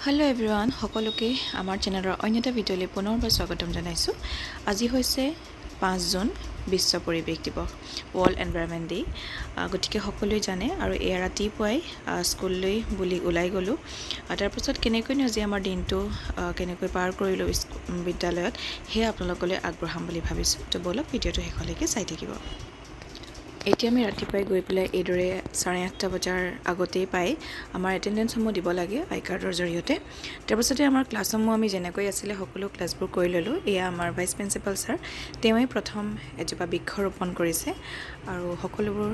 Hello everyone সকলোকে আমাৰ চেনেলৰ অন্য এটা ভিডিঅ'লৈ পুনৰবাৰ স্বাগতম জনাইছো। আজি হৈছে 5 জুন বিশ্ব পৰিৱেশ দিৱস ৱৰ্ল্ড এনভাইৰনমেণ্ট ডে। গতিকে সকলোৱে জানে আৰু এয়া ৰাতিপুৱাই স্কুললৈ বুলি ওলাই গলো। তাৰ পিছত কেনেকৈ আজি আমাৰ দিনটো কেনেকৈ পাৰ কৰিলো বিদ্যালয়ত হে আপোনালোকলৈ আগবঢ়াম বুলি ভাবিছো। তো বলক ভিডিঅ'টো শেষলৈকে চাই থাকিব। এতিয়া আমি ৰাতিপুৱাই গৈ পেলাই এইদৰে 8:30 বজাৰ আগতেই পাই আমাৰ এটেণ্ডেন্সসমূহ দিব লাগে আই কাৰ্ডৰ জৰিয়তে। তাৰপিছতে আমাৰ ক্লাছসমূহ আমি যেনেকৈ আছিলে সকলো ক্লাছবোৰ কৰি ল'লোঁ। এয়া আমাৰ ভাইচ প্ৰিন্সিপাল ছাৰ, তেওঁৱে প্ৰথম এজোপা বৃক্ষ ৰোপণ কৰিছে আৰু সকলোবোৰ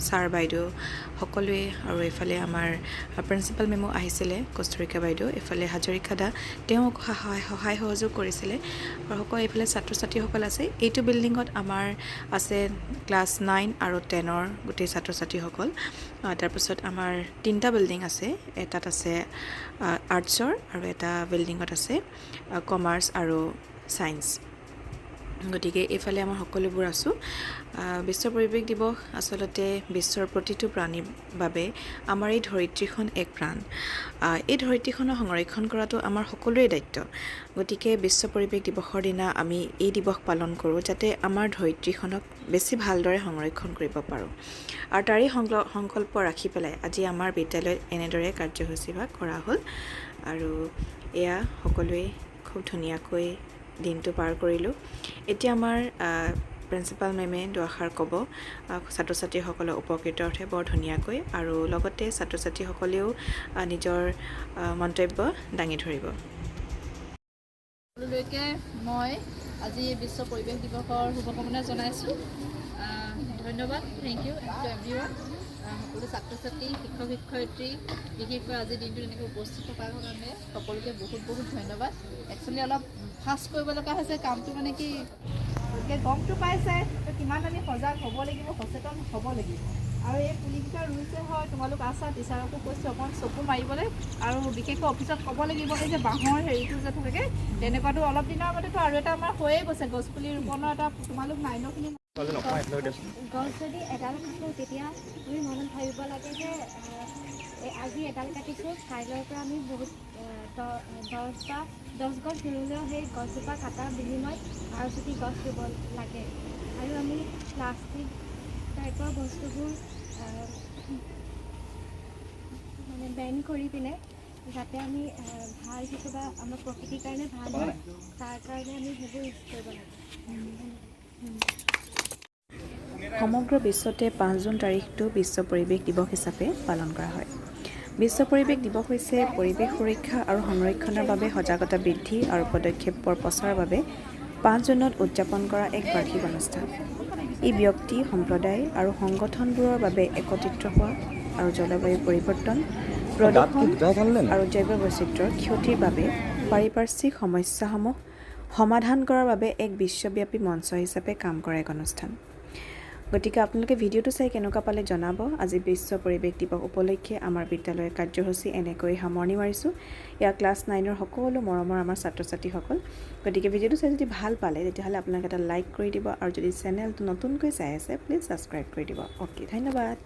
ছাৰ বাইদেউ সকলোৱে আৰু এইফালে আমাৰ প্ৰিন্সিপাল মেমো আহিছিলে কষ্টৰিকা বাইদেউ, এইফালে হাজৰিকা দা তেওঁ সহায় সহযোগ কৰিছিলে আৰু সকলো এইফালে ছাত্ৰ ছাত্ৰীসকল আছে। এইটো বিল্ডিঙত আমাৰ আছে ক্লাছ 9 আৰু 10ৰ গোটেই ছাত্ৰ ছাত্ৰীসকল। তাৰপিছত আমাৰ 3টা বিল্ডিং আছে, এটাত আছে আৰ্টছৰ আৰু এটা বিল্ডিঙত আছে কমাৰ্চ আৰু ছায়েন্স। গতিকে এইফালে আমাৰ সকলোবোৰ আছোঁ। বিশ্ব পৰিৱেশ দিৱস আচলতে বিশ্বৰ প্ৰতিটো প্ৰাণীৰ বাবে আমাৰ এই ধৰিত্ৰীখন এক প্ৰাণ। এই ধৰিত্ৰীখনৰ সংৰক্ষণ কৰাটো আমাৰ সকলোৰে দায়িত্ব। গতিকে বিশ্ব পৰিৱেশ দিৱসৰ দিনা আমি এই দিৱস পালন কৰোঁ যাতে আমাৰ ধৰিত্ৰীখনক বেছি ভালদৰে সংৰক্ষণ কৰিব পাৰোঁ। আৰু তাৰেই সংকল্প ৰাখি পেলাই আজি আমাৰ বিদ্যালয়ত এনেদৰে কাৰ্যসূচীভাগ কৰা হ'ল আৰু এয়া সকলোৱে খুব ধুনীয়াকৈ দিনটো পাৰ কৰিলোঁ। এতিয়া আমাৰ প্ৰিন্সিপাল মেমে দুআষাৰ ক'ব ছাত্ৰ ছাত্ৰীসকলৰ উপকৃত অৰ্থে বৰ ধুনীয়াকৈ, আৰু লগতে ছাত্ৰ ছাত্ৰীসকলেও নিজৰ মন্তব্য দাঙি ধৰিব। সকলোলৈকে মই আজি বিশ্ব পৰিৱেশ দিৱসৰ শুভকামনা জনাইছোঁ। ধন্যবাদ, থেংক ইউ টু এভৰিৱান। সকলো ছাত্ৰ ছাত্ৰী, শিক্ষক শিক্ষয়িত্ৰী, বিশেষকৈ আজিৰ দিনটো এনেকৈ উপস্থিত থকাৰ কাৰণে সকলোকে বহুত বহুত ধন্যবাদ। একচুৱেলি অলপ ফাষ্ট কৰিব লগা হৈছে কামটো, মানে কি গতিকে গমটো পাইছে কিমান আমি সজাগ হ'ব লাগিব, সচেতন হ'ব লাগিব। আৰু এই পুলিকেইটা ৰুইছে হয়, তোমালোক আছা, টিচাৰকো কৈছোঁ অকণমান চকু মাৰিবলৈ, আৰু বিশেষকৈ অফিচত ক'ব লাগিব এই যে বাঁহৰ হেৰিটো যে থাকে তেনেকুৱাটো অলপ দিনৰ আগতেতো আৰু এটা আমাৰ হৈয়ে গৈছে গছপুলি ৰোপণৰ এটা, তোমালোক 9খিনি গছ যদি এডাল কাটো তেতিয়া আমি মনত ভাবিব লাগে যে আজি এডাল কাটিছোঁ, কাইলৈৰ পৰা আমি বহুত 10 গছ ৰুলেও সেই গছজোপা কটাৰ বিনিময়ত আৰু যদি গছ ৰুব লাগে। আৰু আমি প্লাষ্টিক টাইপৰ বস্তুবোৰ মানে বেন কৰি পিনে যাতে আমি ভাল কিছুবা আমাৰ প্ৰকৃতিৰ কাৰণে ভাল হয় তাৰ কাৰণে আমি সেইবোৰ ইউজ কৰিব লাগে। সমগ্ৰ বিশ্বতে 5 জুন তাৰিখটো বিশ্ব পৰিৱেশ দিৱস হিচাপে পালন কৰা হয়। বিশ্ব পৰিৱেশ দিৱস হৈছে পৰিৱেশ সুৰক্ষা আৰু সংৰক্ষণৰ বাবে সজাগতা বৃদ্ধি আৰু পদক্ষেপৰ প্ৰচাৰৰ বাবে 5 জুনত উদযাপন কৰা এক বাৰ্ষিক অনুষ্ঠান। ই ব্যক্তি, সম্প্ৰদায় আৰু সংগঠনবোৰৰ বাবে একত্ৰিত হোৱা আৰু জলবায়ু পৰিৱৰ্তন, প্ৰদূষণ আৰু জৈৱ বৈচিত্ৰ্যৰ ক্ষতিৰ বাবে পাৰিপাৰ্শ্বিক সমস্যাসমূহ সমাধান কৰাৰ বাবে এক বিশ্বব্যাপী মঞ্চ হিচাপে কাম কৰা এক অনুষ্ঠান। গতিকে আপোনালোকে ভিডিঅ'টো চাই কেনেকুৱা পালে জনাব। আজি বিশ্ব পৰিৱেশ দিৱস উপলক্ষে আমাৰ বিদ্যালয়ৰ কাৰ্যসূচী এনেকৈ সামৰণি মাৰিছোঁ। এয়া ক্লাছ 9ৰ সকলো মৰমৰ আমাৰ ছাত্ৰ ছাত্ৰীসকল। গতিকে ভিডিঅ'টো চাই যদি ভাল পালে তেতিয়াহ'লে আপোনালোকে এটা লাইক কৰি দিব, আৰু যদি চেনেলটো নতুনকৈ চাই আছে প্লিজ ছাবস্ক্ৰাইব কৰি দিব। অ'কে, ধন্যবাদ।